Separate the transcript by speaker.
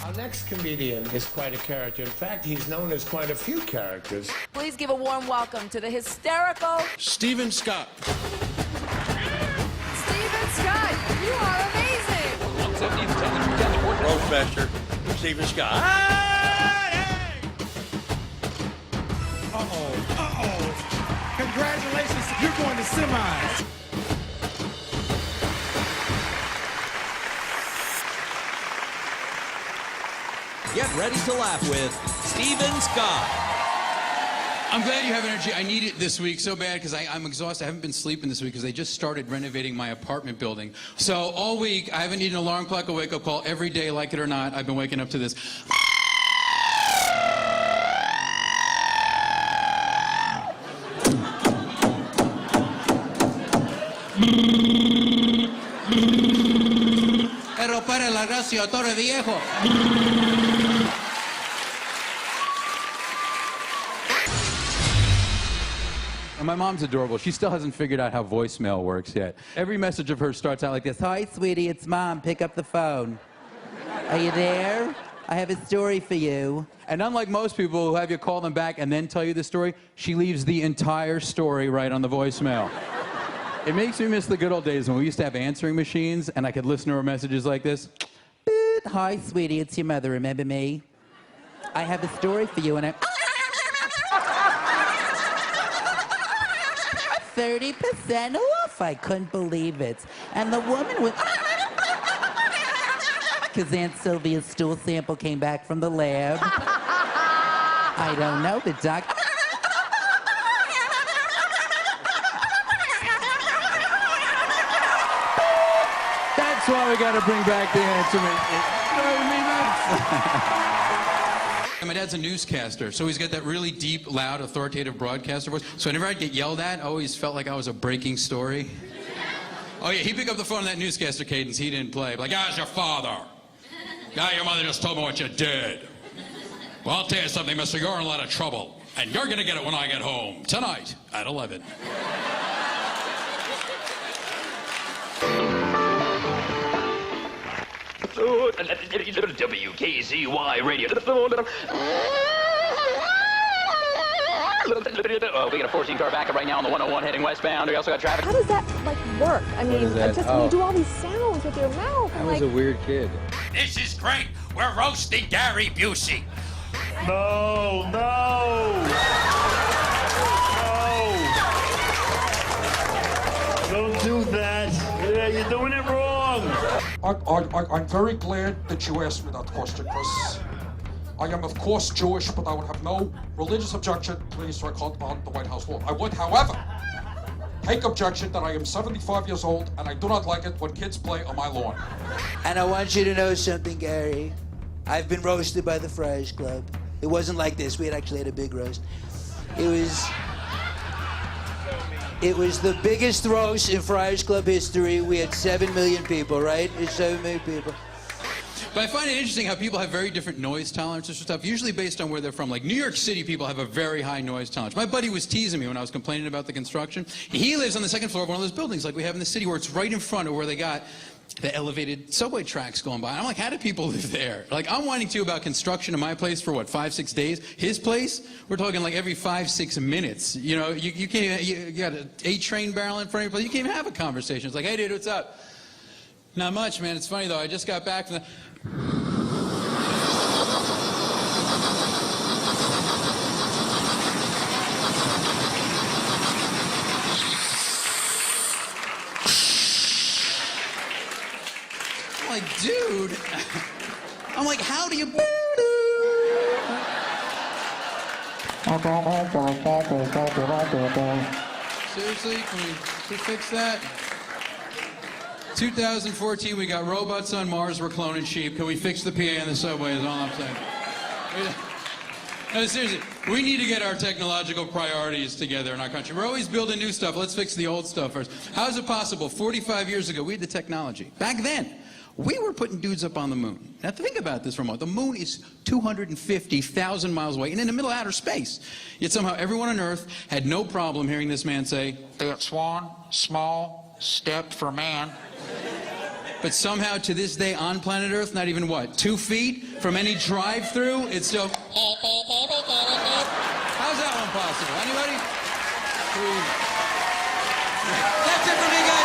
Speaker 1: Our next comedian is quite a character. In fact, he's known as quite a few characters.
Speaker 2: Please give a warm welcome to the hysterical
Speaker 3: Stephen Scott.
Speaker 2: Stephen Scott. You are amazing.
Speaker 4: 170 and 10,
Speaker 3: Roastmaster, Stephen Scott.
Speaker 5: Congratulations, you're going to semis.
Speaker 4: Get ready to laugh with Stephen Scott.
Speaker 6: I'm glad you have energy. I need it this week so bad because I'm exhausted. I haven't been sleeping this week because they just started renovating my apartment building. So all week, I haven't needed an alarm clock, a wake-up call. Every day, like it or not, I've been waking up to this. Pero para la gracia, Torre Viejo. My mom's adorable. She still hasn't figured out how voicemail works yet. Every message of hers starts out like this. Hi, sweetie, it's Mom. Pick up the phone. Are you there? I have a story for you. And unlike most people who have you call them back and then tell you the story, she leaves the entire story right on the voicemail. It makes me miss the good old days when we used to have answering machines and I could listen to her messages like this. Hi, sweetie, it's your mother. Remember me? I have a story for you and I... 30% off. I couldn't believe it. And the woman was... Because Aunt Sylvia's stool sample came back from the lab. I don't know, the doc... That's why we gotta bring back the answer machine. My dad's a newscaster, so he's got that really deep, loud, authoritative broadcaster voice. So whenever I'd get yelled at, I always felt like I was a breaking story. Oh yeah, he'd pick up the phone in that newscaster cadence he didn't play. Like, how's your father? Yeah, your mother just told me what you did. Well, I'll tell you something, mister, you're in a lot of trouble. And you're gonna get it when I get home. Tonight, at 11.
Speaker 7: WKZY radio. Oh, we got a 14-car backup right now on the 101 heading westbound. We also got traffic.
Speaker 8: How does that, work? I mean, you do all these sounds with your mouth.
Speaker 6: I was a weird kid.
Speaker 4: This is great. We're roasting Gary Busey.
Speaker 5: No. Don't do that. Yeah, you're doing it wrong.
Speaker 9: I'm very glad that you asked me that question, Chris. I am, of course, Jewish, but I would have no religious objection to any strike on the White House lawn. I would, however, take objection that I am 75 years old and I do not like it when kids play on my lawn.
Speaker 10: And I want you to know something, Gary. I've been roasted by the Friars Club. It wasn't like this. We actually had a big roast. It was the biggest roast in Friars Club history. We had 7 million people, right? It's 7 million people.
Speaker 6: But I find it interesting how people have very different noise tolerances for stuff, usually based on where they're from. Like New York City people have a very high noise tolerance. My buddy was teasing me when I was complaining about the construction. He lives on the second floor of one of those buildings like we have in the city where it's right in front of where they got the elevated subway tracks going by. I'm like, how do people live there? Like, I'm whining to you about construction in my place for what, 5-6 days? His place, we're talking like every 5-6 minutes. You know, you can't, you got an 8-train barrel in front of your place. You can't even have a conversation. It's like, hey dude, what's up? Not much, man. It's funny though. I just got back from the... I'm like, dude. I'm like, how do you... Seriously, can we fix that? 2014, we got robots on Mars, we're cloning sheep. Can we fix the PA in the subway is all I'm saying. No, seriously, we need to get our technological priorities together in our country. We're always building new stuff. Let's fix the old stuff first. How is it possible? 45 years ago, we had the technology. Back then, we were putting dudes up on the moon. Now think about this for a moment. The moon is 250,000 miles away and in the middle of outer space. Yet somehow everyone on Earth had no problem hearing this man say,
Speaker 9: That swan, small step for man.
Speaker 6: But somehow, to this day, on planet Earth, not even what, 2 feet from any drive-through, it's still. How's that one possible? Anybody?
Speaker 10: That's it for me, guys.